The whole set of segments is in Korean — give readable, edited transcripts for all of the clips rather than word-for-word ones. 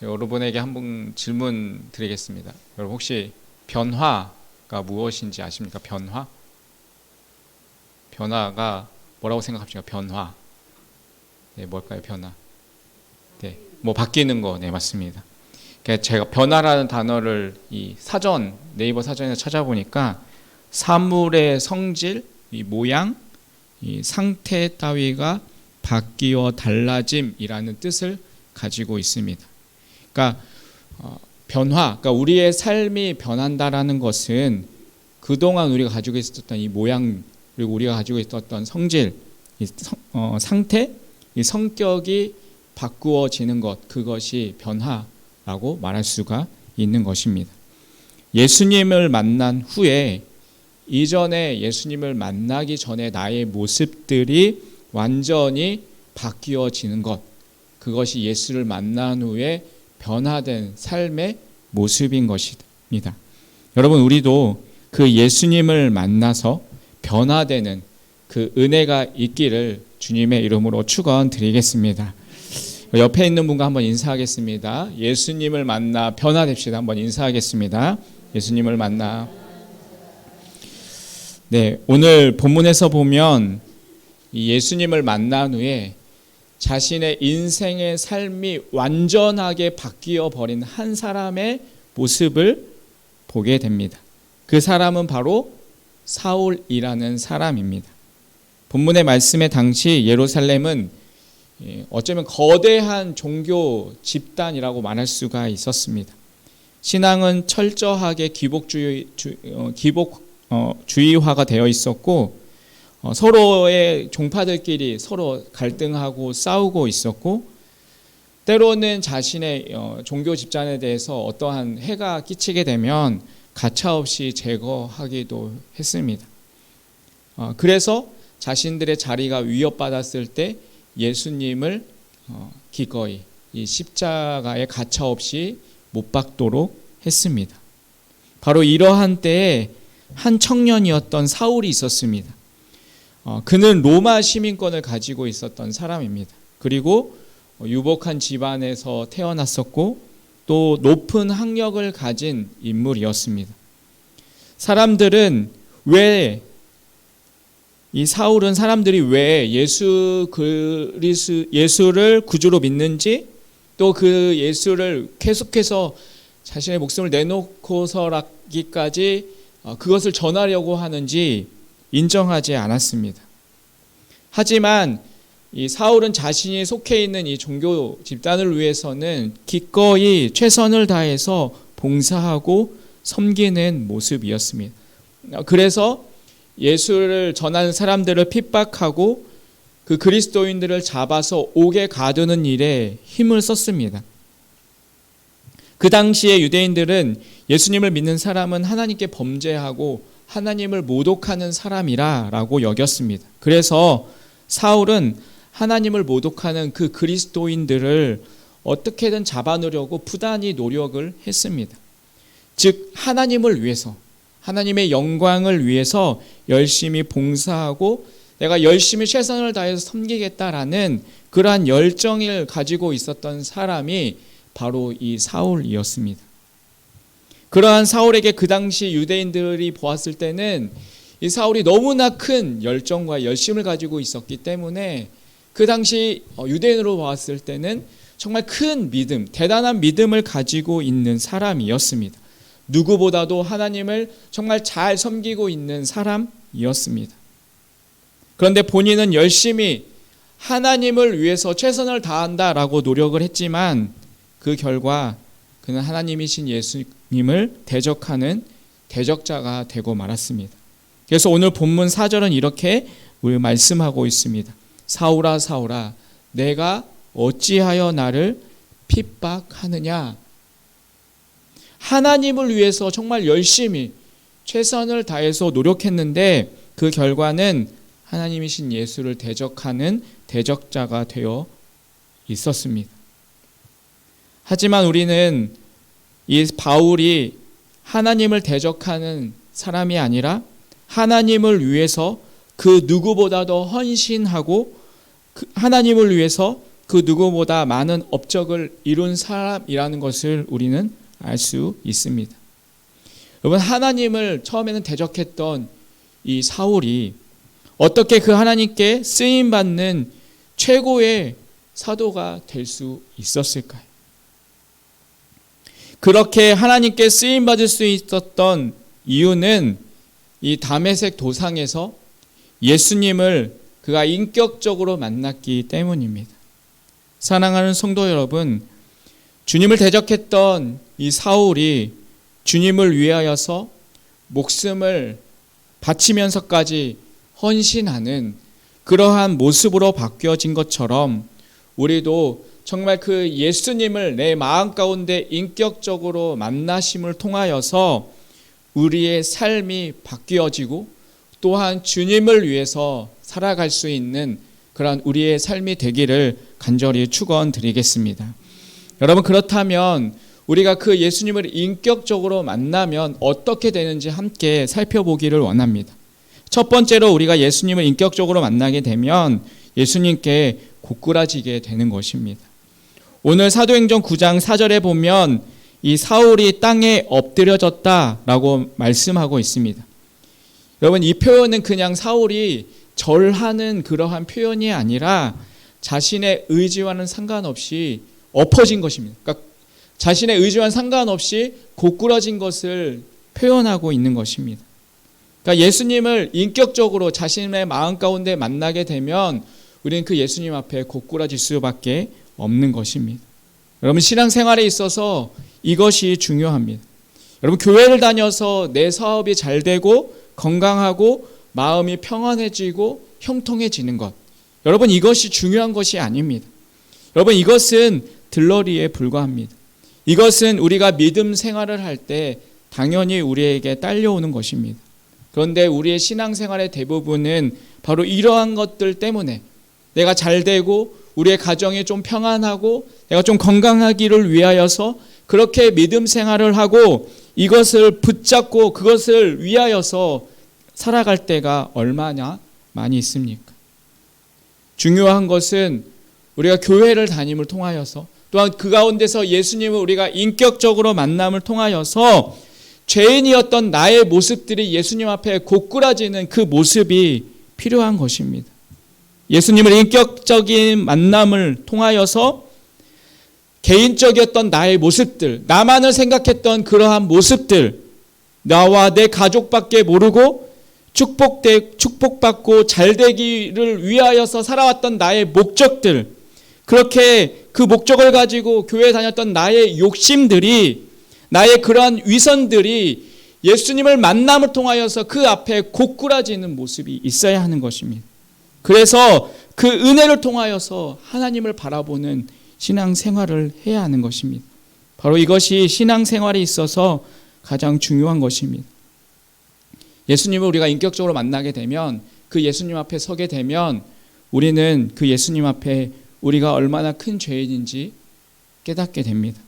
여러분에게 한번 질문 드리겠습니다. 여러분 혹시 변화가 무엇인지 아십니까? 변화가 뭐라고 생각하십니까? 변화. 네, 뭘까요? 변화. 네, 뭐 바뀌는 거. 네, 맞습니다. 그러니까 제가 변화라는 단어를 이 사전, 네이버 사전에서 찾아보니까 사물의 성질, 이 모양, 이 상태 따위가 바뀌어 달라짐이라는 뜻을 가지고 있습니다. 그러니까 그러니까 우리의 삶이 변한다라는 것은 그동안 우리가 가지고 있었던 이 모양, 그리고 우리가 가지고 있었던 성질, 상태, 이 성격이 바꾸어지는 것, 그것이 변화라고 말할 수가 있는 것입니다. 예수님을 만난 후에 이전에 예수님을 만나기 전에 나의 모습들이 완전히 바뀌어지는 것, 그것이 예수를 만난 후에 변화된 삶의 모습인 것입니다. 여러분, 우리도 그 예수님을 만나서 변화되는 그 은혜가 있기를 주님의 이름으로 축원드리겠습니다. 옆에 있는 분과 한번 인사하겠습니다. 예수님을 만나 변화됩시다. 한번 인사하겠습니다. 예수님을 만나. 네, 오늘 본문에서 보면 이 예수님을 만난 후에 자신의 인생의 삶이 완전하게 바뀌어 버린 한 사람의 모습을 보게 됩니다. 그 사람은 바로 사울이라는 사람입니다. 본문의 말씀에 당시 예루살렘은 어쩌면 거대한 종교 집단이라고 말할 수가 있었습니다. 신앙은 철저하게 기복주의화가 되어 있었고, 서로의 종파들끼리 서로 갈등하고 싸우고 있었고, 때로는 자신의 종교 집단에 대해서 어떠한 해가 끼치게 되면 가차없이 제거하기도 했습니다. 그래서 자신들의 자리가 위협받았을 때 예수님을 기꺼이 이 십자가에 가차없이 못 박도록 했습니다. 바로 이러한 때에 한 청년이었던 사울이 있었습니다. 그는 로마 시민권을 가지고 있었던 사람입니다. 그리고 유복한 집안에서 태어났었고 또 높은 학력을 가진 인물이었습니다. 사람들은 사람들이 왜 예수를 구주로 믿는지, 또 그 예수를 계속해서 자신의 목숨을 내놓고서라기까지 그것을 전하려고 하는지 인정하지 않았습니다. 하지만 이 사울은 자신이 속해 있는 이 종교 집단을 위해서는 기꺼이 최선을 다해서 봉사하고 섬기는 모습이었습니다. 그래서 예수를 전하는 사람들을 핍박하고 그 그리스도인들을 잡아서 옥에 가두는 일에 힘을 썼습니다. 그 당시에 유대인들은 예수님을 믿는 사람은 하나님께 범죄하고 하나님을 모독하는 사람이라고 여겼습니다. 그래서 사울은 하나님을 모독하는 그 그리스도인들을 어떻게든 잡아놓으려고 부단히 노력을 했습니다. 즉 하나님을 위해서, 하나님의 영광을 위해서 열심히 봉사하고 내가 열심히 최선을 다해서 섬기겠다라는 그러한 열정을 가지고 있었던 사람이 바로 이 사울이었습니다. 그러한 사울에게 그 당시 유대인들이 보았을 때는 이 사울이 너무나 큰 열정과 열심을 가지고 있었기 때문에 그 당시 유대인으로 보았을 때는 정말 큰 믿음, 대단한 믿음을 가지고 있는 사람이었습니다. 누구보다도 하나님을 정말 잘 섬기고 있는 사람이었습니다. 그런데 본인은 열심히 하나님을 위해서 최선을 다한다라고 노력을 했지만 그 결과 그는 하나님이신 예수님을 대적하는 대적자가 되고 말았습니다. 그래서 오늘 본문 4절은 이렇게 우리 말씀하고 있습니다. 사울아 사울아 내가 어찌하여 나를 핍박하느냐. 하나님을 위해서 정말 열심히 최선을 다해서 노력했는데 그 결과는 하나님이신 예수를 대적하는 대적자가 되어 있었습니다. 하지만 우리는 이 바울이 하나님을 대적하는 사람이 아니라 하나님을 위해서 그 누구보다도 헌신하고 하나님을 위해서 그 누구보다 많은 업적을 이룬 사람이라는 것을 우리는 알 수 있습니다. 여러분, 하나님을 처음에는 대적했던 이 사울이 어떻게 그 하나님께 쓰임받는 최고의 사도가 될 수 있었을까요? 그렇게 하나님께 쓰임받을 수 있었던 이유는 이 다메섹 도상에서 예수님을 그가 인격적으로 만났기 때문입니다. 사랑하는 성도 여러분, 주님을 대적했던 이 사울이 주님을 위하여서 목숨을 바치면서까지 헌신하는 그러한 모습으로 바뀌어진 것처럼 우리도 정말 그 예수님을 내 마음 가운데 인격적으로 만나심을 통하여서 우리의 삶이 바뀌어지고 또한 주님을 위해서 살아갈 수 있는 그런 우리의 삶이 되기를 간절히 축원드리겠습니다. 여러분, 그렇다면 우리가 그 예수님을 인격적으로 만나면 어떻게 되는지 함께 살펴보기를 원합니다. 첫 번째로 우리가 예수님을 인격적으로 만나게 되면 예수님께 고꾸라지게 되는 것입니다. 오늘 사도행전 9장 4절에 보면 이 사울이 땅에 엎드려졌다라고 말씀하고 있습니다. 여러분, 이 표현은 그냥 사울이 절하는 그러한 표현이 아니라 자신의 의지와는 상관없이 엎어진 것입니다. 그러니까 자신의 의지와는 상관없이 고꾸라진 것을 표현하고 있는 것입니다. 그러니까 예수님을 인격적으로 자신의 마음 가운데 만나게 되면 우리는 그 예수님 앞에 고꾸라질 수밖에 없는 것입니다. 여러분, 신앙생활에 있어서 이것이 중요합니다. 여러분, 교회를 다녀서 내 사업이 잘 되고 건강하고 마음이 평안해지고 형통해지는 것, 여러분, 이것이 중요한 것이 아닙니다. 여러분, 이것은 들러리에 불과합니다. 이것은 우리가 믿음 생활을 할 때 당연히 우리에게 딸려오는 것입니다. 그런데 우리의 신앙생활의 대부분은 바로 이러한 것들 때문에 내가 잘 되고 우리의 가정이 좀 평안하고 내가 좀 건강하기를 위하여서 그렇게 믿음 생활을 하고 이것을 붙잡고 그것을 위하여서 살아갈 때가 얼마나 많이 있습니까? 중요한 것은 우리가 교회를 다님을 통하여서 또한 그 가운데서 예수님을 우리가 인격적으로 만남을 통하여서 죄인이었던 나의 모습들이 예수님 앞에 고꾸라지는 그 모습이 필요한 것입니다. 예수님을 인격적인 만남을 통하여서 개인적이었던 나의 모습들, 나만을 생각했던 그러한 모습들, 나와 내 가족밖에 모르고 축복받고 잘되기를 위하여서 살아왔던 나의 목적들, 그렇게 그 목적을 가지고 교회에 다녔던 나의 욕심들이, 나의 그러한 위선들이 예수님을 만남을 통하여서 그 앞에 고꾸라지는 모습이 있어야 하는 것입니다. 그래서 그 은혜를 통하여서 하나님을 바라보는 신앙생활을 해야 하는 것입니다. 바로 이것이 신앙생활에 있어서 가장 중요한 것입니다. 예수님을 우리가 인격적으로 만나게 되면, 그 예수님 앞에 서게 되면 우리는 그 예수님 앞에 우리가 얼마나 큰 죄인인지 깨닫게 됩니다.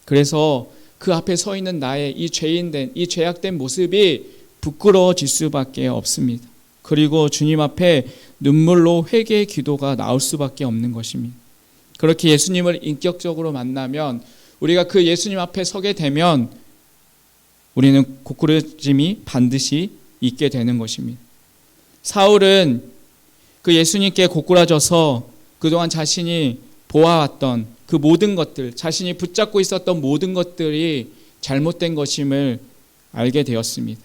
그래서 그 앞에 서 있는 나의 이 죄인된, 이 죄악된 모습이 부끄러워질 수밖에 없습니다. 그리고 주님 앞에 눈물로 회개의 기도가 나올 수밖에 없는 것입니다. 그렇게 예수님을 인격적으로 만나면, 우리가 그 예수님 앞에 서게 되면 우리는 고꾸라짐이 반드시 있게 되는 것입니다. 사울은 그 예수님께 고꾸라져서 그동안 자신이 보아왔던 그 모든 것들, 자신이 붙잡고 있었던 모든 것들이 잘못된 것임을 알게 되었습니다.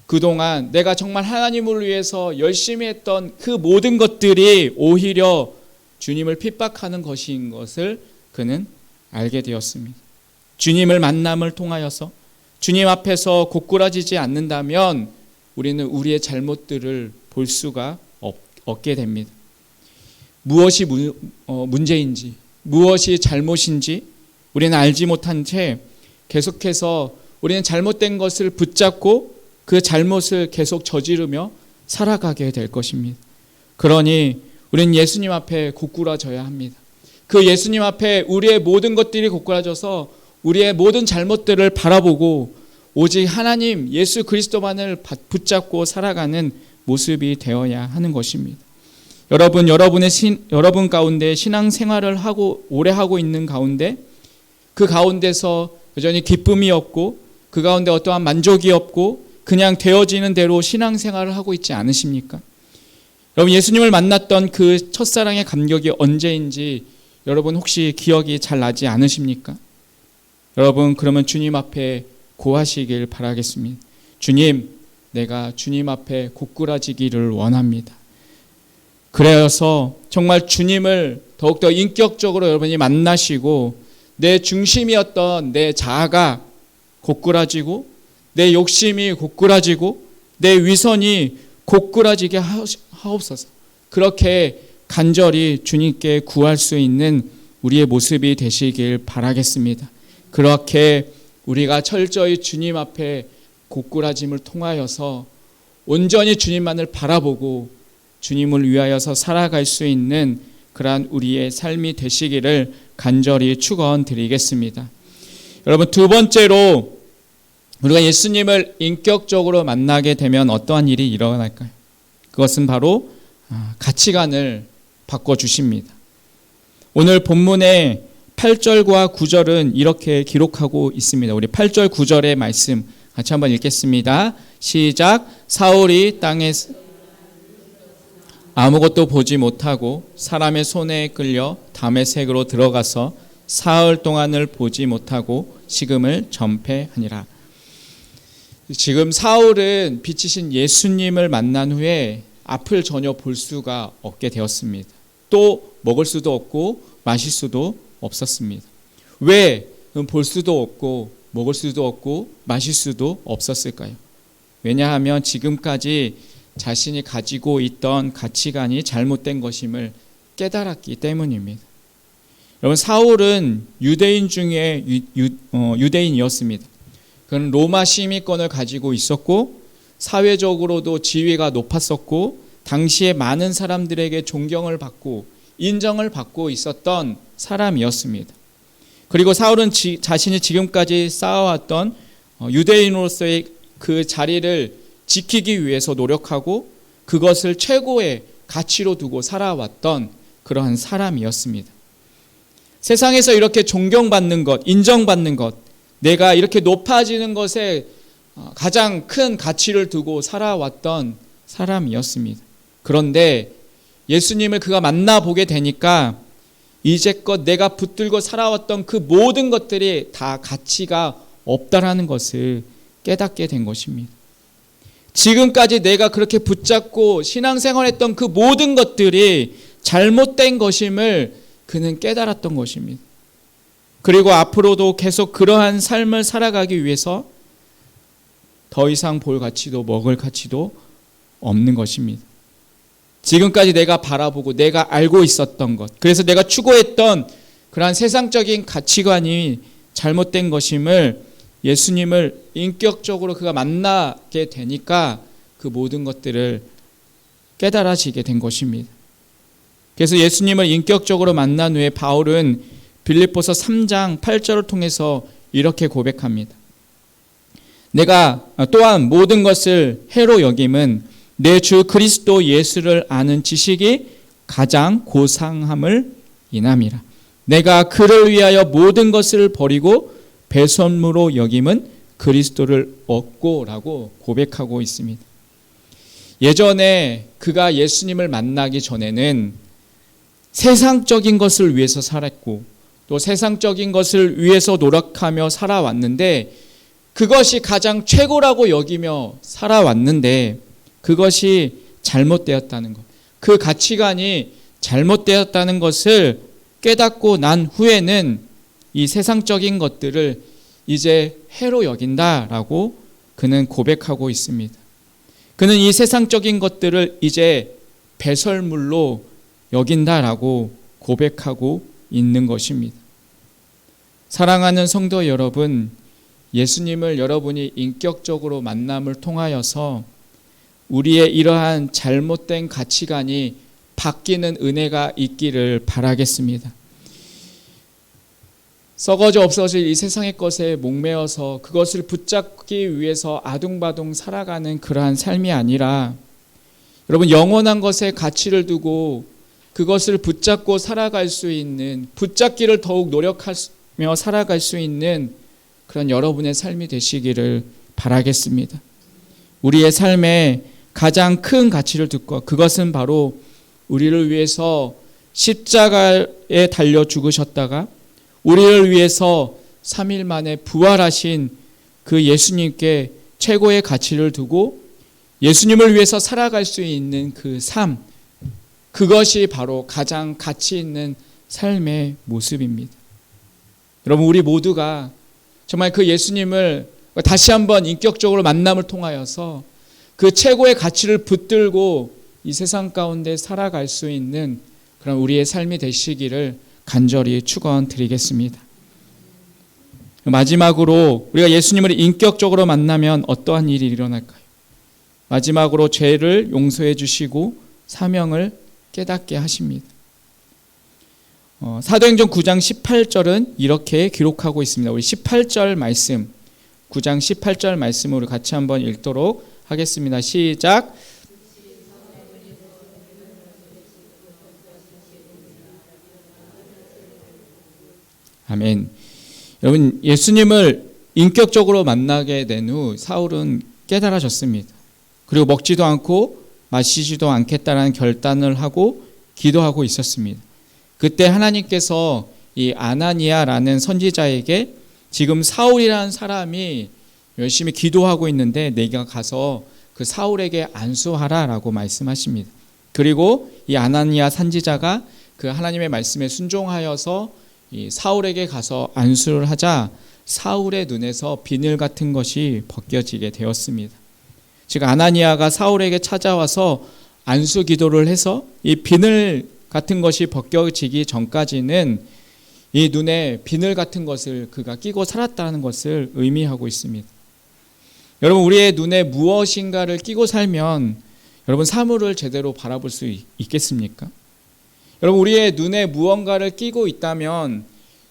그동안 내가 정말 하나님을 위해서 열심히 했던 그 모든 것들이 오히려 주님을 핍박하는 것인 것을 그는 알게 되었습니다. 주님을 만남을 통하여서 주님 앞에서 고꾸라지지 않는다면 우리는 우리의 잘못들을 볼 수가 없게 됩니다. 무엇이 문제인지, 무엇이 잘못인지 우리는 알지 못한 채 계속해서 우리는 잘못된 것을 붙잡고 그 잘못을 계속 저지르며 살아가게 될 것입니다. 그러니 우리는 예수님 앞에 고꾸라져야 합니다. 그 예수님 앞에 우리의 모든 것들이 고꾸라져서 우리의 모든 잘못들을 바라보고 오직 하나님 예수 그리스도만을 붙잡고 살아가는 모습이 되어야 하는 것입니다. 여러분 가운데 신앙생활을 오래 하고 있는 가운데 그 가운데서 여전히 기쁨이 없고 그 가운데 어떠한 만족이 없고 그냥 되어지는 대로 신앙생활을 하고 있지 않으십니까? 여러분 예수님을 만났던 그 첫사랑의 감격이 언제인지 여러분 혹시 기억이 잘 나지 않으십니까? 여러분 그러면 주님 앞에 고하시길 바라겠습니다. 주님, 내가 주님 앞에 고꾸라지기를 원합니다. 그래서 정말 주님을 더욱더 인격적으로 여러분이 만나시고 내 중심이었던 내 자아가 고꾸라지고 내 욕심이 고꾸라지고 내 위선이 고꾸라지게 하옵소서. 그렇게 간절히 주님께 구할 수 있는 우리의 모습이 되시길 바라겠습니다. 그렇게 우리가 철저히 주님 앞에 고꾸라짐을 통하여서 온전히 주님만을 바라보고 주님을 위하여서 살아갈 수 있는 그러한 우리의 삶이 되시기를 간절히 축원드리겠습니다. 여러분 두 번째로 우리가 예수님을 인격적으로 만나게 되면 어떠한 일이 일어날까요? 그것은 바로 가치관을 바꿔주십니다. 오늘 본문의 8절과 9절은 이렇게 기록하고 있습니다. 우리 8절 9절의 말씀 같이 한번 읽겠습니다. 시작. 사울이 땅에서 아무것도 보지 못하고 사람의 손에 끌려 다메섹으로 들어가서 사흘 동안을 보지 못하고 식음을 전폐하니라. 지금 사울은 빛이신 예수님을 만난 후에 앞을 전혀 볼 수가 없게 되었습니다. 또 먹을 수도 없고 마실 수도 없었습니다. 왜 볼 수도 없고 먹을 수도 없고 마실 수도 없었을까요? 왜냐하면 지금까지 자신이 가지고 있던 가치관이 잘못된 것임을 깨달았기 때문입니다. 여러분 사울은 유대인 중에 유대인이었습니다. 그는 로마 시민권을 가지고 있었고 사회적으로도 지위가 높았었고 당시에 많은 사람들에게 존경을 받고 인정을 받고 있었던 사람이었습니다. 그리고 사울은 자신이 지금까지 쌓아왔던 유대인으로서의 그 자리를 지키기 위해서 노력하고 그것을 최고의 가치로 두고 살아왔던 그러한 사람이었습니다. 세상에서 이렇게 존경받는 것, 인정받는 것, 내가 이렇게 높아지는 것에 가장 큰 가치를 두고 살아왔던 사람이었습니다. 그런데 예수님을 그가 만나보게 되니까 이제껏 내가 붙들고 살아왔던 그 모든 것들이 다 가치가 없다라는 것을 깨닫게 된 것입니다. 지금까지 내가 그렇게 붙잡고 신앙생활했던 그 모든 것들이 잘못된 것임을 그는 깨달았던 것입니다. 그리고 앞으로도 계속 그러한 삶을 살아가기 위해서 더 이상 볼 가치도 먹을 가치도 없는 것입니다. 지금까지 내가 바라보고 내가 알고 있었던 것, 그래서 내가 추구했던 그러한 세상적인 가치관이 잘못된 것임을 예수님을 인격적으로 그가 만나게 되니까 그 모든 것들을 깨달아지게 된 것입니다. 그래서 예수님을 인격적으로 만난 후에 바울은 빌립보서 3장 8절을 통해서 이렇게 고백합니다. 내가 또한 모든 것을 해로 여김은 내 주 그리스도 예수를 아는 지식이 가장 고상함을 인함이라. 내가 그를 위하여 모든 것을 버리고 배설물로 여김은 그리스도를 얻고라고 고백하고 있습니다. 예전에 그가 예수님을 만나기 전에는 세상적인 것을 위해서 살았고 또 세상적인 것을 위해서 노력하며 살아왔는데 그것이 가장 최고라고 여기며 살아왔는데 그것이 잘못되었다는 것, 그 가치관이 잘못되었다는 것을 깨닫고 난 후에는 이 세상적인 것들을 이제 해로 여긴다라고 그는 고백하고 있습니다. 그는 이 세상적인 것들을 이제 배설물로 여긴다라고 고백하고 있는 것입니다. 사랑하는 성도 여러분, 예수님을 여러분이 인격적으로 만남을 통하여서 우리의 이러한 잘못된 가치관이 바뀌는 은혜가 있기를 바라겠습니다. 썩어져 없어질 이 세상의 것에 목매어서 그것을 붙잡기 위해서 아둥바둥 살아가는 그러한 삶이 아니라 여러분, 영원한 것에 가치를 두고 그것을 붙잡고 살아갈 수 있는, 붙잡기를 더욱 노력하며 살아갈 수 있는 그런 여러분의 삶이 되시기를 바라겠습니다. 우리의 삶에 가장 큰 가치를 두고, 그것은 바로 우리를 위해서 십자가에 달려 죽으셨다가 우리를 위해서 3일 만에 부활하신 그 예수님께 최고의 가치를 두고 예수님을 위해서 살아갈 수 있는 그 삶, 그것이 바로 가장 가치 있는 삶의 모습입니다. 여러분, 우리 모두가 정말 그 예수님을 다시 한번 인격적으로 만남을 통하여서 그 최고의 가치를 붙들고 이 세상 가운데 살아갈 수 있는 그런 우리의 삶이 되시기를 간절히 축원드리겠습니다. 마지막으로 우리가 예수님을 인격적으로 만나면 어떠한 일이 일어날까요? 마지막으로 죄를 용서해 주시고 사명을 깨닫게 하십니다. 사도행전 9장 18절은 이렇게 기록하고 있습니다. 우리 18절 말씀, 9장 18절 말씀으로 같이 한번 읽도록 하겠습니다. 시작. 아멘. 여러분, 예수님을 인격적으로 만나게 된 후 사울은 깨달아졌습니다. 그리고 먹지도 않고 마시지도 않겠다라는 결단을 하고 기도하고 있었습니다. 그때 하나님께서 이 아나니아라는 선지자에게 지금 사울이라는 사람이 열심히 기도하고 있는데 내가 가서 그 사울에게 안수하라라고 말씀하십니다. 그리고 이 아나니아 선지자가 그 하나님의 말씀에 순종하여서 이 사울에게 가서 안수를 하자 사울의 눈에서 비늘 같은 것이 벗겨지게 되었습니다. 즉 아나니아가 사울에게 찾아와서 안수 기도를 해서 이 비늘 같은 것이 벗겨지기 전까지는 이 눈에 비늘 같은 것을 그가 끼고 살았다는 것을 의미하고 있습니다. 여러분, 우리의 눈에 무엇인가를 끼고 살면 여러분 사물을 제대로 바라볼 수 있겠습니까? 여러분, 우리의 눈에 무언가를 끼고 있다면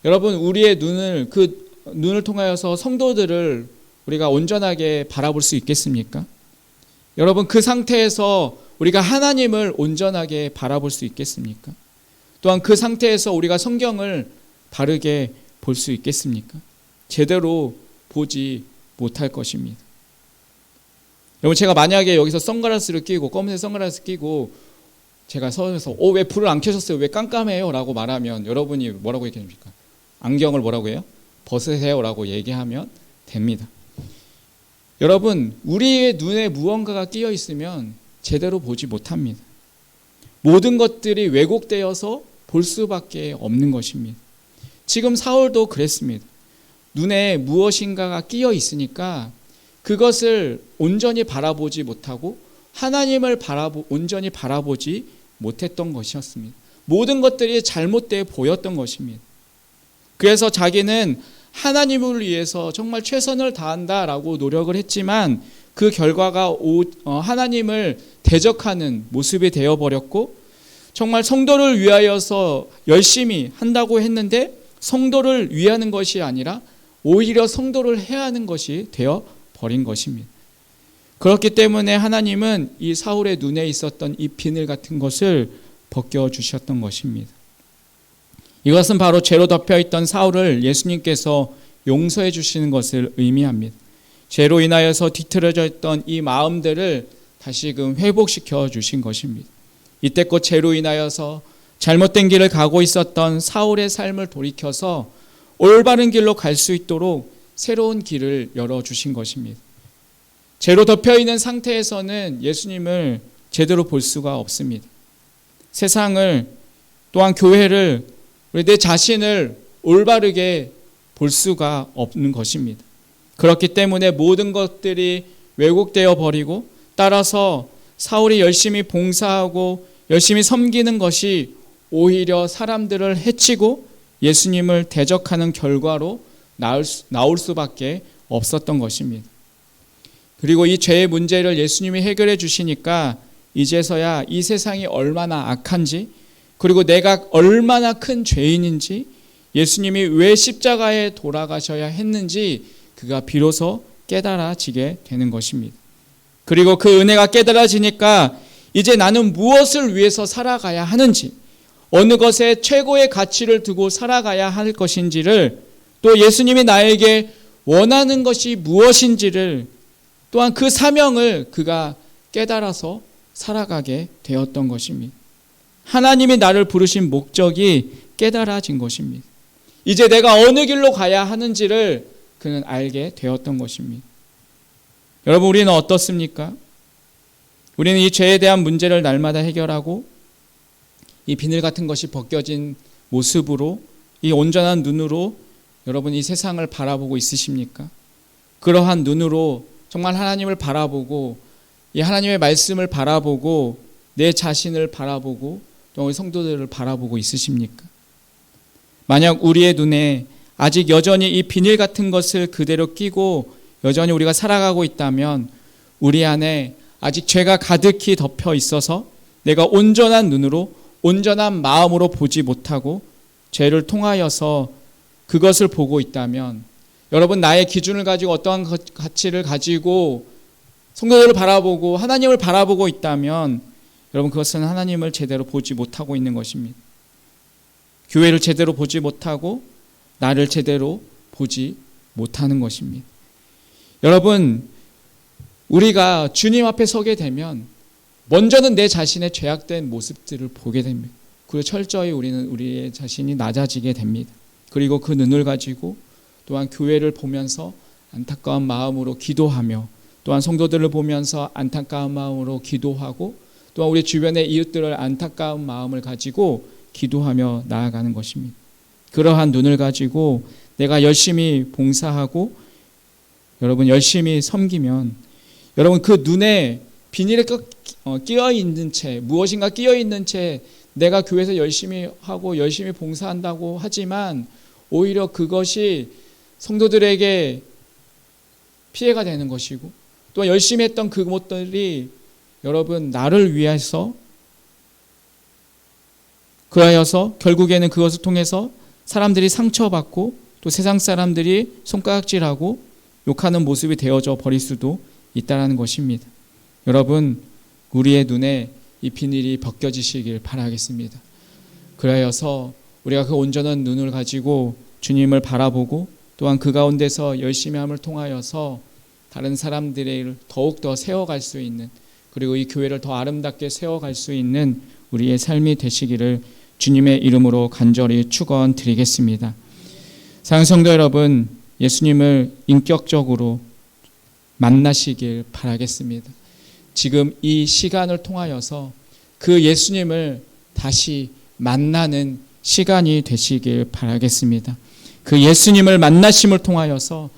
여러분 우리의 눈을 통하여서 성도들을 우리가 온전하게 바라볼 수 있겠습니까? 여러분, 그 상태에서 우리가 하나님을 온전하게 바라볼 수 있겠습니까? 또한 그 상태에서 우리가 성경을 바르게 볼 수 있겠습니까? 제대로 보지 못할 것입니다. 여러분, 제가 만약에 여기서 선글라스를 끼고 검은색 선글라스 끼고 제가 서서 왜 불을 안 켜셨어요? 왜 깜깜해요? 라고 말하면 여러분이 뭐라고 얘기합니까? 안경을 뭐라고 해요? 벗으세요 라고 얘기하면 됩니다. 여러분, 우리의 눈에 무언가가 끼어 있으면 제대로 보지 못합니다. 모든 것들이 왜곡되어서 볼 수밖에 없는 것입니다. 지금 사울도 그랬습니다. 눈에 무엇인가가 끼어 있으니까 그것을 온전히 바라보지 못하고 하나님을 온전히 바라보지 못했던 것이었습니다. 모든 것들이 잘못되어 보였던 것입니다. 그래서 자기는 하나님을 위해서 정말 최선을 다한다라고 노력을 했지만 그 결과가 하나님을 대적하는 모습이 되어버렸고 정말 성도를 위하여서 열심히 한다고 했는데 성도를 위하는 것이 아니라 오히려 성도를 해하는 것이 되어버린 것입니다. 그렇기 때문에 하나님은 이 사울의 눈에 있었던 이 비늘 같은 것을 벗겨주셨던 것입니다. 이것은 바로 죄로 덮여있던 사울을 예수님께서 용서해 주시는 것을 의미합니다. 죄로 인하여서 뒤틀어져 있던 이 마음들을 다시금 회복시켜 주신 것입니다. 이때껏 죄로 인하여서 잘못된 길을 가고 있었던 사울의 삶을 돌이켜서 올바른 길로 갈 수 있도록 새로운 길을 열어주신 것입니다. 죄로 덮여있는 상태에서는 예수님을 제대로 볼 수가 없습니다. 세상을 또한 교회를 내 자신을 올바르게 볼 수가 없는 것입니다. 그렇기 때문에 모든 것들이 왜곡되어 버리고 따라서 사울이 열심히 봉사하고 열심히 섬기는 것이 오히려 사람들을 해치고 예수님을 대적하는 결과로 나올 수밖에 없었던 것입니다. 그리고 이 죄의 문제를 예수님이 해결해 주시니까 이제서야 이 세상이 얼마나 악한지 그리고 내가 얼마나 큰 죄인인지 예수님이 왜 십자가에 돌아가셔야 했는지 그가 비로소 깨달아지게 되는 것입니다. 그리고 그 은혜가 깨달아지니까 이제 나는 무엇을 위해서 살아가야 하는지, 어느 것에 최고의 가치를 두고 살아가야 할 것인지를, 또 예수님이 나에게 원하는 것이 무엇인지를, 또한 그 사명을 그가 깨달아서 살아가게 되었던 것입니다. 하나님이 나를 부르신 목적이 깨달아진 것입니다. 이제 내가 어느 길로 가야 하는지를 그는 알게 되었던 것입니다. 여러분, 우리는 어떻습니까? 우리는 이 죄에 대한 문제를 날마다 해결하고 이 비늘 같은 것이 벗겨진 모습으로, 이 온전한 눈으로 여러분 이 세상을 바라보고 있으십니까? 그러한 눈으로 정말 하나님을 바라보고 이 하나님의 말씀을 바라보고 내 자신을 바라보고 또 우리 성도들을 바라보고 있으십니까? 만약 우리의 눈에 아직 여전히 이 비닐 같은 것을 그대로 끼고 여전히 우리가 살아가고 있다면 우리 안에 아직 죄가 가득히 덮여 있어서 내가 온전한 눈으로 온전한 마음으로 보지 못하고 죄를 통하여서 그것을 보고 있다면, 여러분 나의 기준을 가지고 어떠한 가치를 가지고 성도들을 바라보고 하나님을 바라보고 있다면 여러분 그것은 하나님을 제대로 보지 못하고 있는 것입니다. 교회를 제대로 보지 못하고 나를 제대로 보지 못하는 것입니다. 여러분, 우리가 주님 앞에 서게 되면 먼저는 내 자신의 죄악된 모습들을 보게 됩니다. 그리고 철저히 우리는 우리의 자신이 낮아지게 됩니다. 그리고 그 눈을 가지고 또한 교회를 보면서 안타까운 마음으로 기도하며, 또한 성도들을 보면서 안타까운 마음으로 기도하고, 또한 우리 주변의 이웃들을 안타까운 마음을 가지고 기도하며 나아가는 것입니다. 그러한 눈을 가지고 내가 열심히 봉사하고 여러분 열심히 섬기면, 여러분 그 눈에 비닐에 끼어 있는 채, 무엇인가 끼어 있는 채 내가 교회에서 열심히 하고 열심히 봉사한다고 하지만 오히려 그것이 성도들에게 피해가 되는 것이고, 또 열심히 했던 그것들이 여러분 나를 위해서 그하여서 결국에는 그것을 통해서 사람들이 상처받고 또 세상 사람들이 손가락질하고 욕하는 모습이 되어져 버릴 수도 있다는 것입니다. 여러분, 우리의 눈에 이 비닐이 벗겨지시길 바라겠습니다. 그하여서 우리가 그 온전한 눈을 가지고 주님을 바라보고 또한 그 가운데서 열심히 함을 통하여서 다른 사람들을 더욱더 세워갈 수 있는, 그리고 이 교회를 더 아름답게 세워갈 수 있는 우리의 삶이 되시기를 주님의 이름으로 간절히 축원드리겠습니다. 사랑하는 성도 여러분, 예수님을 인격적으로 만나시길 바라겠습니다. 지금 이 시간을 통하여서 그 예수님을 다시 만나는 시간이 되시길 바라겠습니다. 그 예수님을 만나심을 통하여서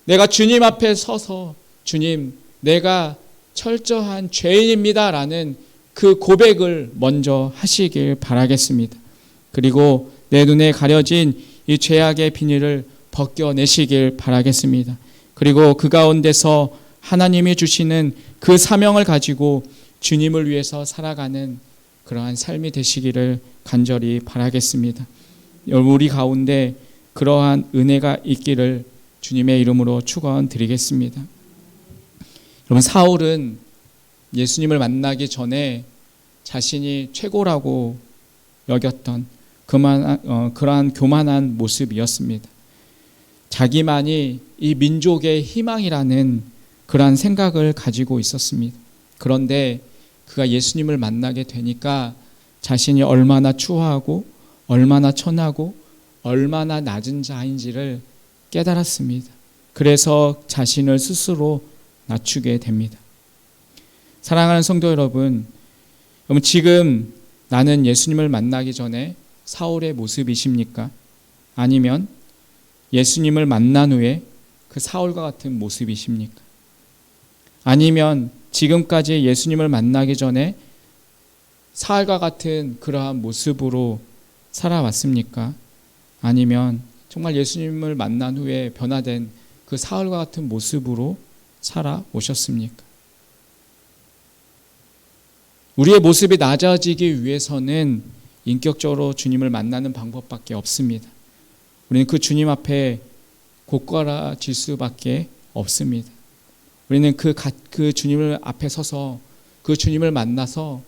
내가 주님 앞에 서서 주님, 내가 철저한 죄인입니다 라는 그 고백을 먼저 하시길 바라겠습니다. 그리고 내 눈에 가려진 이 죄악의 비닐을 벗겨내시길 바라겠습니다. 그리고 그 가운데서 하나님이 주시는 그 사명을 가지고 주님을 위해서 살아가는 그러한 삶이 되시기를 간절히 바라겠습니다. 우리 가운데 그러한 은혜가 있기를 주님의 이름으로 축원드리겠습니다. 여러분, 사울은 예수님을 만나기 전에 자신이 최고라고 여겼던 그러한 교만한 모습이었습니다. 자기만이 이 민족의 희망이라는 그러한 생각을 가지고 있었습니다. 그런데 그가 예수님을 만나게 되니까 자신이 얼마나 추하고 얼마나 천하고 얼마나 낮은 자인지를 깨달았습니다. 그래서 자신을 스스로 낮추게 됩니다. 사랑하는 성도 여러분, 지금 나는 예수님을 만나기 전에 사울의 모습이십니까? 아니면 예수님을 만난 후에 그 사울과 같은 모습이십니까? 아니면 지금까지 예수님을 만나기 전에 사울과 같은 그러한 모습으로 살아왔습니까? 아니면 정말 예수님을 만난 후에 변화된 그 사울과 같은 모습으로 살아오셨습니까? 우리의 모습이 낮아지기 위해서는 인격적으로 주님을 만나는 방법밖에 없습니다. 우리는 그 주님 앞에 곧걸어질 수밖에 없습니다. 우리는 그 주님을 앞에 서서 그 주님을 만나서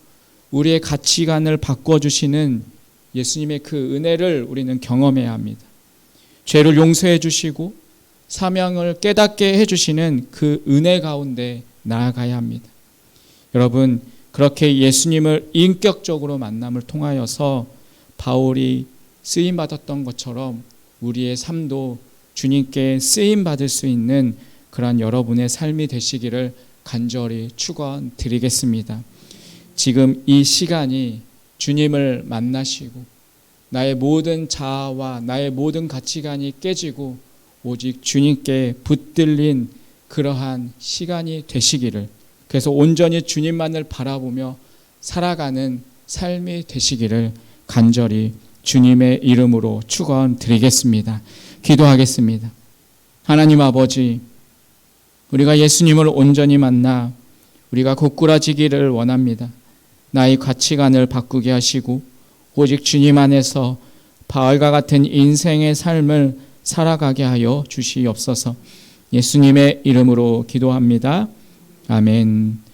우리의 가치관을 바꿔주시는 예수님의 그 은혜를 우리는 경험해야 합니다. 죄를 용서해 주시고 사명을 깨닫게 해주시는 그 은혜 가운데 나아가야 합니다. 여러분, 그렇게 예수님을 인격적으로 만남을 통하여서 바울이 쓰임받았던 것처럼 우리의 삶도 주님께 쓰임받을 수 있는 그러한 여러분의 삶이 되시기를 간절히 축원드리겠습니다. 지금 이 시간이 주님을 만나시고 나의 모든 자아와 나의 모든 가치관이 깨지고 오직 주님께 붙들린 그러한 시간이 되시기를, 그래서 온전히 주님만을 바라보며 살아가는 삶이 되시기를 간절히 주님의 이름으로 축원드리겠습니다. 기도하겠습니다. 하나님 아버지, 우리가 예수님을 온전히 만나 우리가 고꾸라지기를 원합니다. 나의 가치관을 바꾸게 하시고 오직 주님 안에서 바울과 같은 인생의 삶을 살아가게 하여 주시옵소서. 예수님의 이름으로 기도합니다. 아멘.